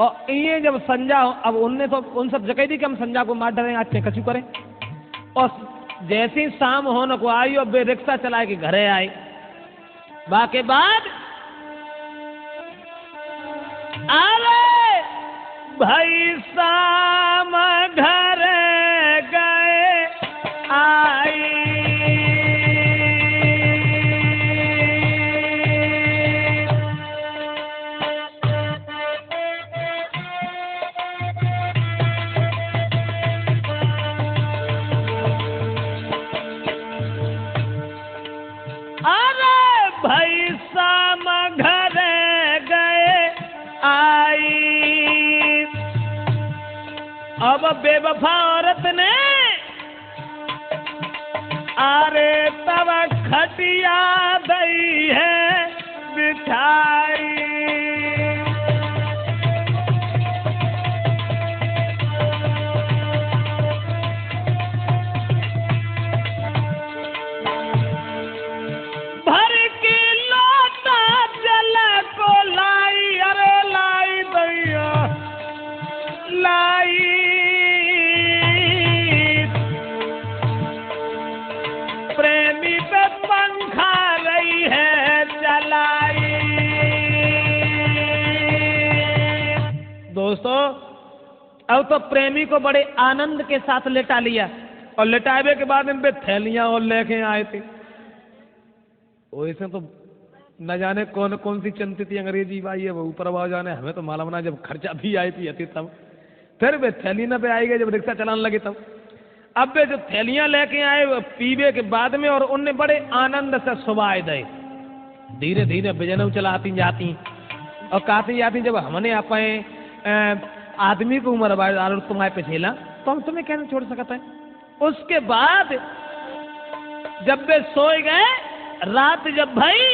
और ये जब संजा, अब उनने तो उन सब जगह दी कि हम संजा को मार डालें, आज कछु करें। और जैसे ही शाम होने को आई और बे रिक्शा चला के घरे आए, बाके बाद अरे भाई शाम घर गए आई, भाई शाम घर गए आई। अब बेवफा औरत ने अरे तब खटिया दई है बिठाई। प्रेमी पे पंखा रही है चलाई। दोस्तों, अब तो प्रेमी को बड़े आनंद के साथ लेटा लिया और लेटावे के बाद इन पे थैलियां और लेके आए थे। वैसे तो न जाने कौन कौन सी चलती थी अंग्रेजी भाई है, वो ऊपर आवाज जाने, हमें तो मालूम ना जब खर्चा भी आई थी तब। फिर वे थैली न पे आई गई जब रिक्शा चलाने लगे तब। अब वे जो थैलियां लेके आए वो पीवे के बाद में, और उनने बड़े आनंद से सुबाह दे धीरे धीरे बिजनऊ चलाती जाती और कहती जाती, जब हमने अपने आदमी को उम्र बार तुम्हारे पे झेला तो हम तुम्हें कैसे छोड़ सकते हैं। उसके बाद जब वे सोए गए, रात जब भाई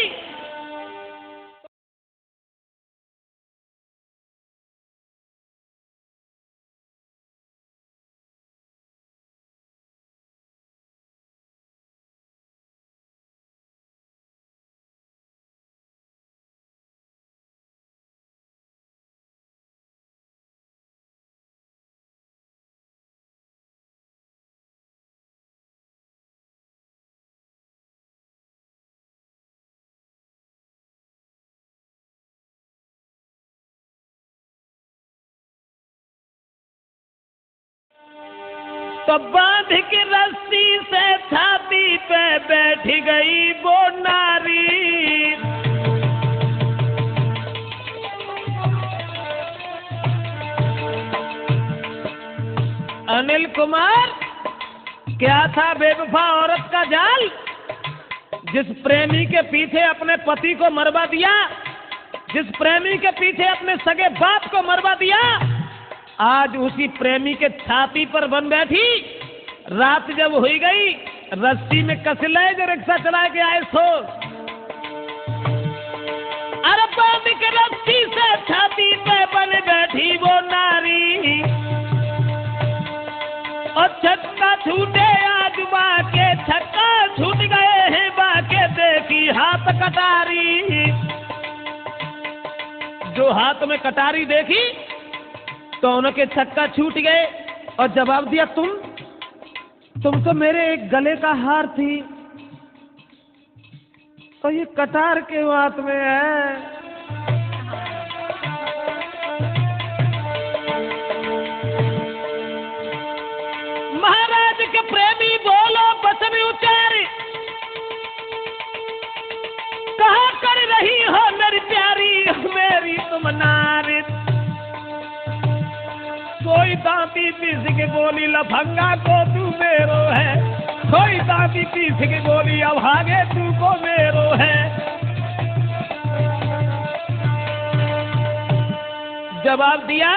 तो बांध के रस्सी से छाती पे बैठ गई वो नारी। अनिल कुमार, क्या था बेवफा औरत का जाल? जिस प्रेमी के पीछे अपने पति को मरवा दिया, जिस प्रेमी के पीछे अपने सगे बाप को मरवा दिया, आज उसी प्रेमी के छाती पर बन बैठी। रात जब हुई गई, रस्सी में कस ले जो रिक्शा चला के आए सो। अरे बांध के रस्सी से छाती पे बन बैठी वो नारी, और छक्का छूटे आज बाके, छक्का छूट गए हैं बाके, देखी हाथ कटारी। जो हाथ में कटारी देखी तो उनके छक्का छूट गए और जवाब दिया, तुम तो मेरे एक गले का हार थी, तो ये कटार के हाथ में है। महाराज के प्रेमी बोलो बचन उचारे, कहा कर रही हो मेरी प्यारी, मेरी तुम नारी। कोई दांती पीस के गोली लफंगा को तू मेरो है, कोई दांती पीस के गोली अब आगे तू को मेरो है। जवाब दिया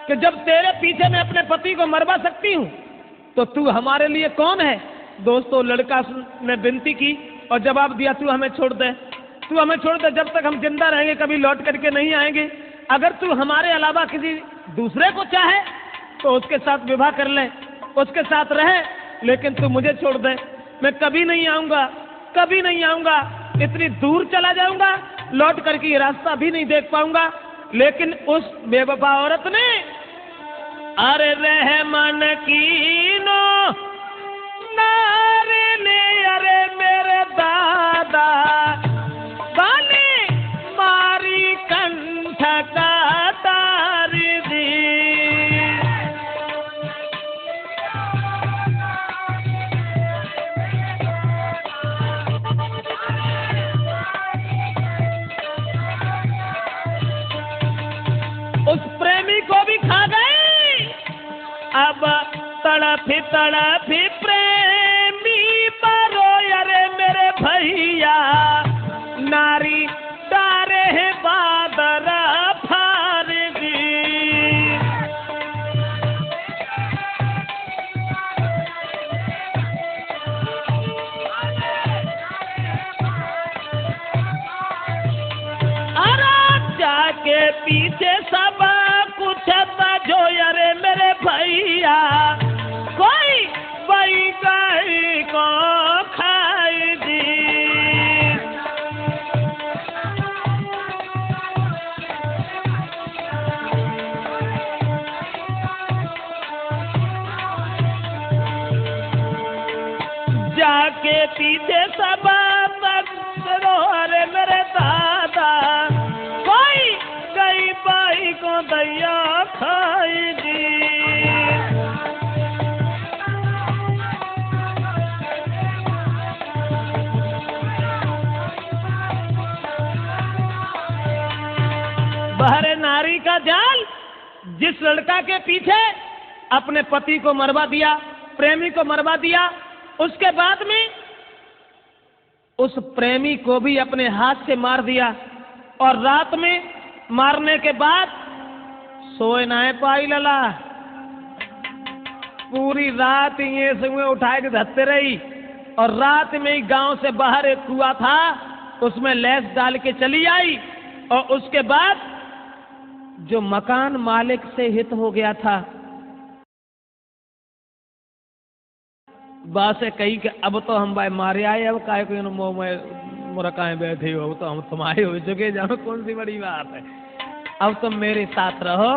कि जब तेरे पीछे मैं अपने पति को मरवा सकती हूँ तो तू हमारे लिए कौन है। दोस्तों, लड़का ने विनती की और जवाब दिया, तू हमें छोड़ दे, तू हमें छोड़ दे, जब तक हम जिंदा रहेंगे कभी लौट करके नहीं आएंगे। अगर तू हमारे अलावा किसी दूसरे को चाहे तो उसके साथ विवाह कर ले, उसके साथ रहे, लेकिन तू मुझे छोड़ दे। मैं कभी नहीं आऊंगा, कभी नहीं आऊंगा, इतनी दूर चला जाऊंगा, लौट करके ये रास्ता भी नहीं देख पाऊंगा। लेकिन उस बेवफा औरत ने अरे रहमन कीनो नारे ने अरे मेरे दादा बाने मारी कंठ का तार दी। उस प्रेमी को भी खा गई। अब तड़फी तड़फी प्रेमी मरो अरे मेरे भैया नारी डारे है बादल फार दी। जाके पीछे सब कुछ जो अरे मेरे भैया कोई बई गाय को खाई दी। जाके पीछे सब अरे मेरे दादा गई बाई को दैया खाई दी। बहरे नारी का जाल, जिस लड़का के पीछे अपने पति को मरवा दिया, प्रेमी को मरवा दिया, उसके बाद में उस प्रेमी को भी अपने हाथ से मार दिया और रात में मारने के बाद सोए ना पाई लला। पूरी रात ये सुबह उठाए के धरते रही और रात में ही गांव से बाहर एक कुआं था, उसमें लैस डाल के चली आई और उसके बाद जो मकान मालिक से हित हो गया था बासे कही कि अब तो हम भाई मारे आए, अब काय को मोह में मुरकाए बैठे हो, तो हम तुम्हारे हो चुके, जानो कौन सी बड़ी बात है। अब तुम मेरे साथ रहो।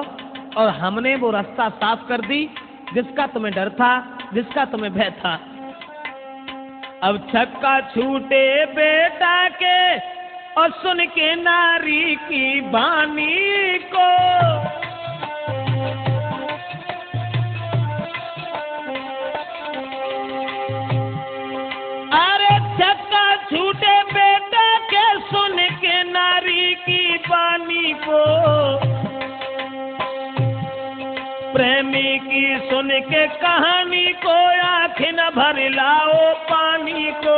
और हमने वो रास्ता साफ कर दी जिसका तुम्हें डर था, जिसका तुम्हें भय था। अब छक्का छूटे बेटा के और सुन के नारी की बानी को छक्का छूटे बेटा के सुन के नारी की बानी को, प्रेमी की सुन के कहानी को आँखें न भर लाओ पानी को।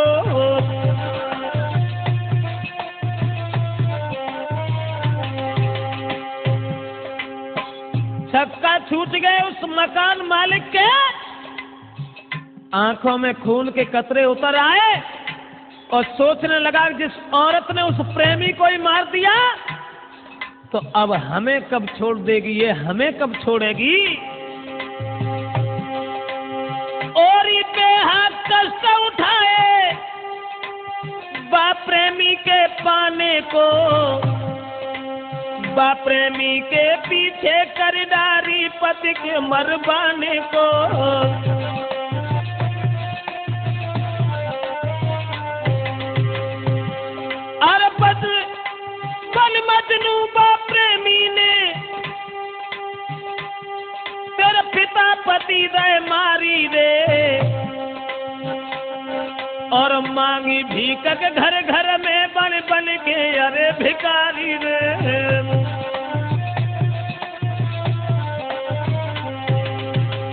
छक्का छूट गए उस मकान मालिक के, आंखों में खून के कतरे उतर आए और सोचने लगा जिस औरत ने उस प्रेमी को ही मार दिया तो अब हमें कब छोड़ देगी, ये हमें कब छोड़ेगी। और ये बेहद कष्ट उठाए बाप प्रेमी के पाने को, बाप प्रेमी के पीछे कर डारी पति के मरवाने को। मजनू बाप प्रेमी ने तेरे पिता पति दे मारी रे और मांगी भीख के घर घर में बन बन के अरे भिखारी रे।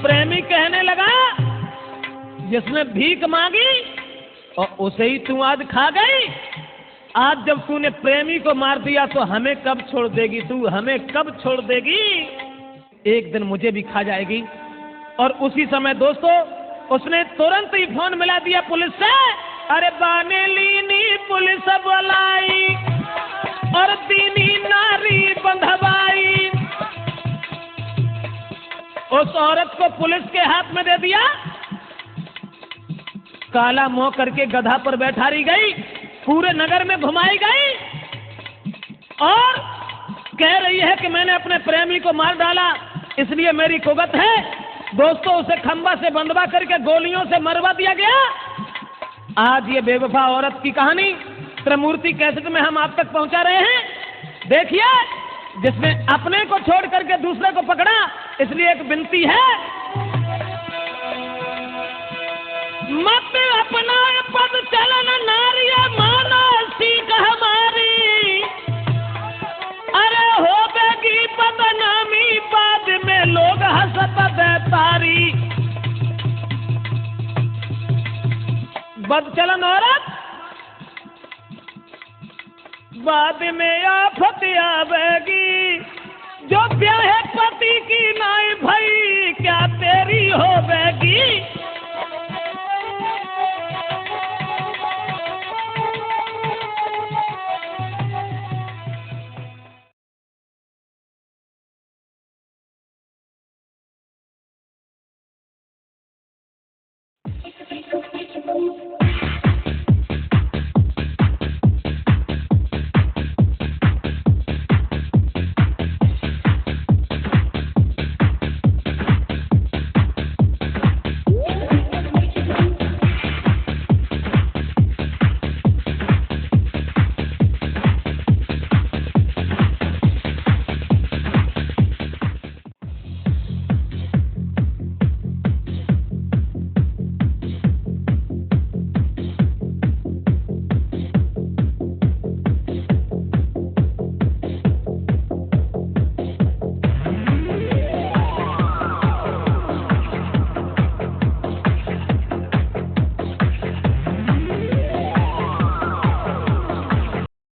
प्रेमी कहने लगा जिसने भीख मांगी और उसे ही तू आज खा गई। आज जब तूने प्रेमी को मार दिया तो हमें कब छोड़ देगी, तू हमें कब छोड़ देगी। एक दिन मुझे भी खा जाएगी। और उसी समय दोस्तों उसने तुरंत ही फोन मिला दिया पुलिस से। अरे बाने लीनी पुलिस बुलाई और दीनी नारी बंधवाई। उस औरत को पुलिस के हाथ में दे दिया, काला मुंह करके गधा पर बैठारी गई, पूरे नगर में घुमाई गई और कह रही है कि मैंने अपने प्रेमी को मार डाला, इसलिए मेरी कुगत है। दोस्तों, उसे खंबा से बंधवा करके गोलियों से मरवा दिया गया। आज ये बेवफा औरत की कहानी त्रिमूर्ति कैसेट में हम आप तक पहुंचा रहे हैं। देखिए, जिसने अपने को छोड़ करके दूसरे को पकड़ा, इसलिए एक विनती है, मत अपना पद चलन नारिया माना सीख हमारी, अरे हो बेगी बदनामी बाद में लोग हंसत दे तारी। बदचलन औरत बाद में आफत आवेगी, जो ब्याह पति की नाई भई क्या तेरी होवेगी।